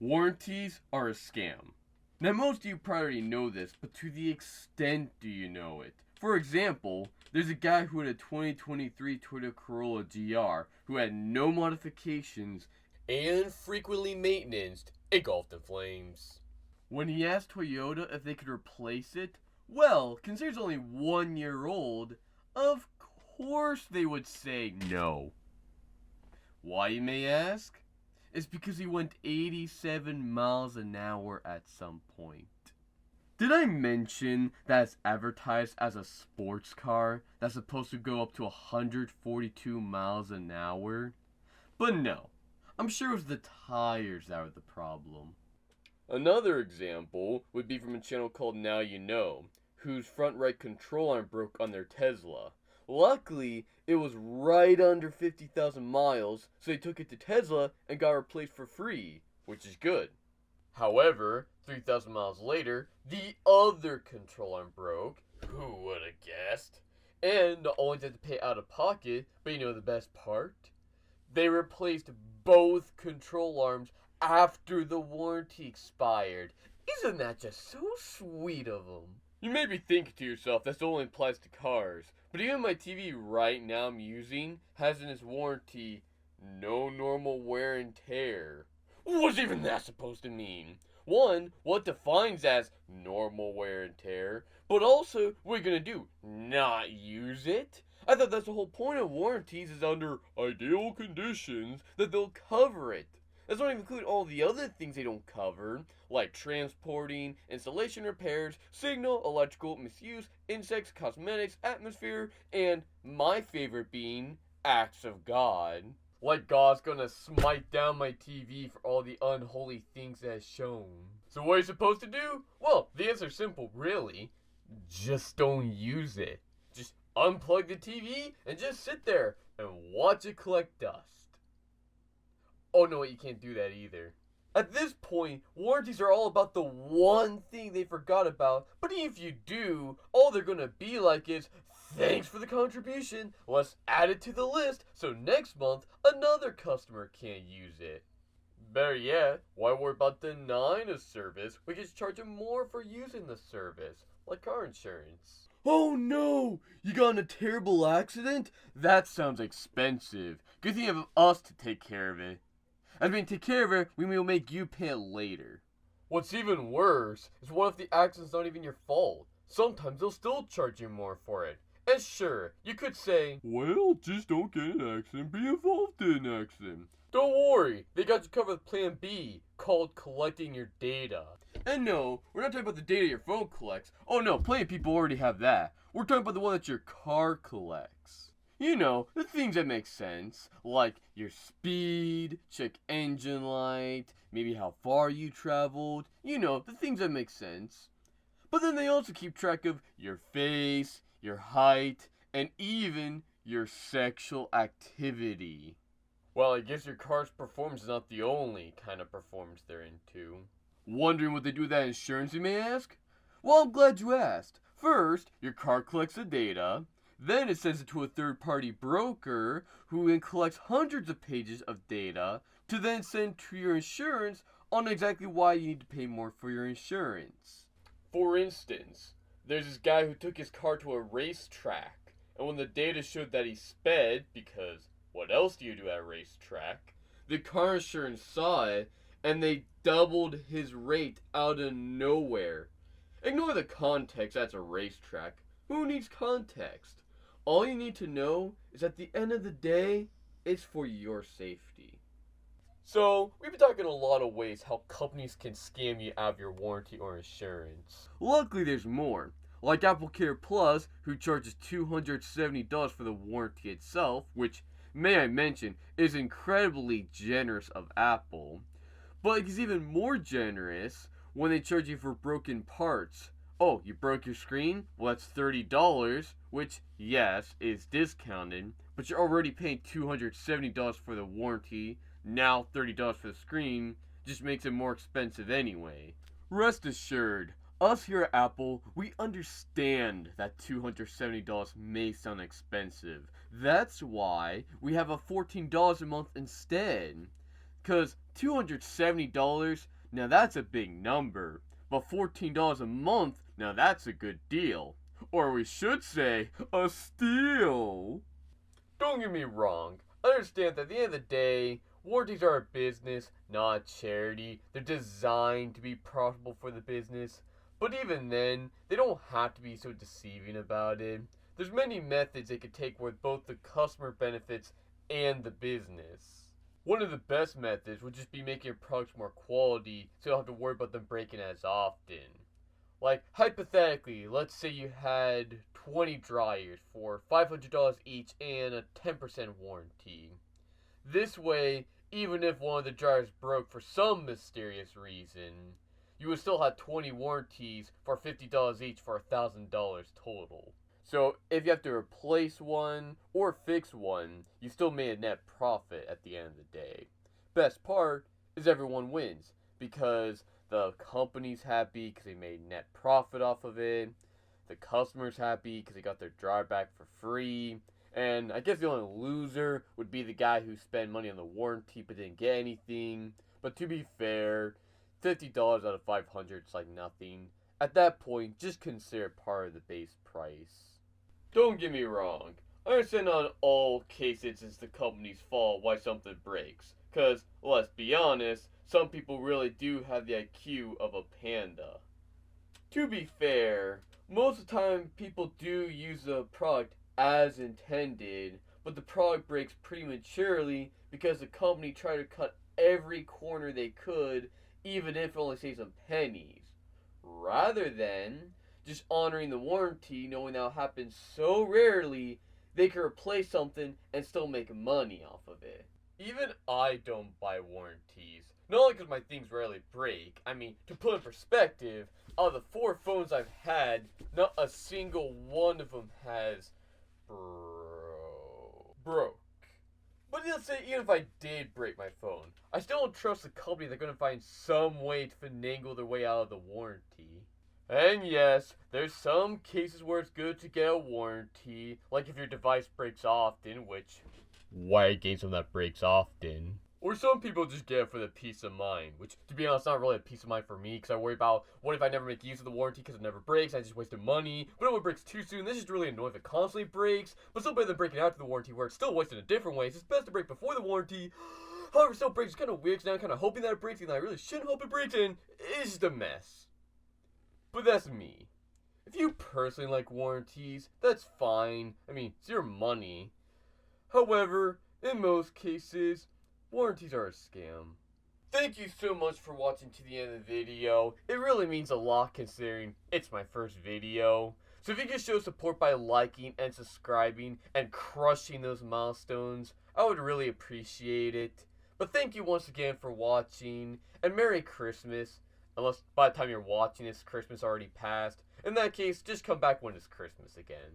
Warranties are a scam. Now, most of you probably already know this, but to the extent do you know it? For example, there's a guy who had a 2023 Toyota Corolla GR who had no modifications and frequently maintained, engulfed in flames. When he asked Toyota if they could replace it, well, considering it's only 1 year old, of course they would say no. Why, you may ask? It's because he went 87 miles an hour at some point. Did I mention that it's advertised as a sports car that's supposed to go up to 142 miles an hour? But no, I'm sure it was the tires that were the problem. Another example would be from a channel called Now You Know, whose front right control arm broke on their Tesla. Luckily, it was right under 50,000 miles, so they took it to Tesla and got replaced for free, which is good. However, 3,000 miles later, the other control arm broke. Who would have guessed? And not only did they pay out of pocket, but you know the best part? They replaced both control arms after the warranty expired. Isn't that just so sweet of them? You may be thinking to yourself, this only applies to cars. But even my TV right now I'm using has in its warranty, no normal wear and tear. What's even that supposed to mean? One, what defines as normal wear and tear? But also, what are you gonna do? Not use it? I thought that's the whole point of warranties, is under ideal conditions that they'll cover it. That's not even include all the other things they don't cover, like transporting, installation repairs, signal, electrical, misuse, insects, cosmetics, atmosphere, and my favorite being, acts of God. Like God's gonna smite down my TV for all the unholy things it has shown. So what are you supposed to do? Well, the answer's simple, really. Just don't use it. Just unplug the TV and just sit there and watch it collect dust. Oh no, you can't do that either. At this point, warranties are all about the one thing they forgot about, but even if you do, all they're gonna be like is, thanks for the contribution, let's add it to the list so next month another customer can't use it. Better yet, why worry about denying a service? We just charge them more for using the service, like car insurance. Oh no! You got in a terrible accident? That sounds expensive. Good thing you have us to take care of it. I mean, take care of it, we will make you pay it later. What's even worse is what if the accident's not even your fault? Sometimes they'll still charge you more for it. And sure, you could say, well, just don't get in an accident, be involved in an accident. Don't worry, they got you covered with Plan B, called collecting your data. And no, we're not talking about the data your phone collects. Oh no, plenty of people already have that. We're talking about the one that your car collects. You know, the things that make sense, like your speed, check engine light, maybe how far you traveled, you know, the things that make sense. But then they also keep track of your face, your height, and even your sexual activity. Well, I guess your car's performance is not the only kind of performance they're into. Wondering what they do with that insurance, you may ask? Well, I'm glad you asked. First, your car collects the data. Then it sends it to a third-party broker who then collects hundreds of pages of data to then send to your insurance on exactly why you need to pay more for your insurance. For instance, there's this guy who took his car to a racetrack, and when the data showed that he sped, because what else do you do at a racetrack, the car insurance saw it, and they doubled his rate out of nowhere. Ignore the context, that's a racetrack. Who needs context? All you need to know is at the end of the day, it's for your safety. So, we've been talking a lot of ways how companies can scam you out of your warranty or insurance. Luckily, there's more. Like Applecare Plus, who charges $270 for the warranty itself, which, may I mention, is incredibly generous of Apple. But it's even more generous when they charge you for broken parts. Oh, you broke your screen? Well, that's $30, which, yes, is discounted, but you're already paying $270 for the warranty. Now $30 for the screen just makes it more expensive anyway. Rest assured, us here at Apple, we understand that $270 may sound expensive. That's why we have a $14 a month instead. Cause $270, now that's a big number. But $14 a month, now that's a good deal. Or we should say, a steal. Don't get me wrong, I understand that at the end of the day, warranties are a business, not a charity. They're designed to be profitable for the business. But even then, they don't have to be so deceiving about it. There's many methods they could take with both the customer benefits and the business. One of the best methods would just be making your products more quality so you don't have to worry about them breaking as often. Like, hypothetically, let's say you had 20 dryers for $500 each and a 10% warranty. This way, even if one of the dryers broke for some mysterious reason, you would still have 20 warranties for $50 each for $1,000 total. So if you have to replace one or fix one, you still made a net profit at the end of the day. Best part is everyone wins because the company's happy because they made net profit off of it. The customer's happy because they got their dryer back for free. And I guess the only loser would be the guy who spent money on the warranty but didn't get anything. But to be fair, $50 out of $500 is like nothing. At that point, just consider it part of the base price. Don't get me wrong, I understand not in all cases it's the company's fault why something breaks. Cause, let's be honest, some people really do have the IQ of a panda. To be fair, most of the time people do use the product as intended, but the product breaks prematurely because the company tried to cut every corner they could, even if it only saves them pennies. Rather than just honoring the warranty, knowing that'll happen so rarely, they can replace something and still make money off of it. Even I don't buy warranties. Not only because my things rarely break. I mean, to put in perspective, out of the 4 phones I've had, not a single one of them has broke. But let's say even if I did break my phone, I still don't trust the company. They're going to find some way to finagle their way out of the warranty. And yes, there's some cases where it's good to get a warranty, like if your device breaks often, which, why gain something that breaks often? Or some people just get it for the peace of mind, which, to be honest, not really a peace of mind for me, because I worry about what if I never make use of the warranty because it never breaks, I just wasted money. But if it breaks too soon, this is really annoying if it constantly breaks, but still better than breaking after the warranty where it's still wasted in a different way, so it's best to break before the warranty. However, it still breaks, it's kind of weird, because now I'm kind of hoping that it breaks, and I really shouldn't hope it breaks, and it's just a mess. But that's me. If you personally like warranties, that's fine. I mean, it's your money. However, in most cases, warranties are a scam. Thank you so much for watching to the end of the video. It really means a lot considering it's my first video. So if you could show support by liking and subscribing and crushing those milestones, I would really appreciate it. But thank you once again for watching, and Merry Christmas. Unless by the time you're watching this, Christmas already passed. In that case, just come back when it's Christmas again.